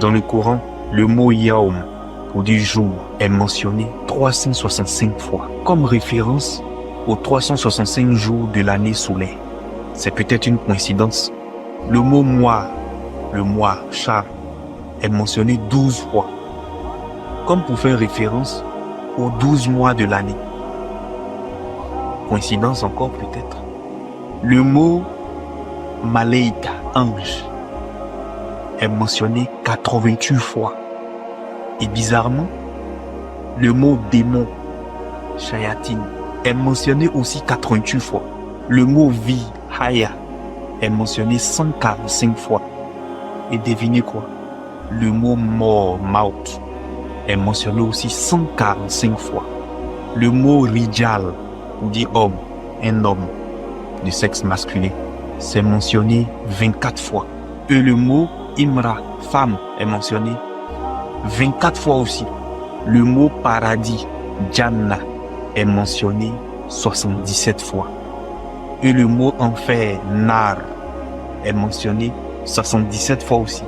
Dans le Coran, le mot Yaum pour du jour est mentionné 365 fois comme référence aux 365 jours de l'année solaire. C'est peut-être une coïncidence. Le mot le mois Char, est mentionné 12 fois comme pour faire référence aux 12 mois de l'année. Coïncidence encore peut-être. Le mot Malaika, ange, est mentionné 88 fois. Et bizarrement, le mot démon, shayatin, est mentionné aussi 88 fois. Le mot vie, haya, est mentionné 145 fois. Et devinez quoi? Le mot mort, maut, est mentionné aussi 145 fois. Le mot rijal, ou dit homme, un homme de sexe masculin, c'est mentionné 24 fois. Et le mot imra, femme, est mentionné 24 fois aussi. Le mot paradis, Jannah, est mentionné 77 fois. Et le mot enfer, Nar, est mentionné 77 fois aussi.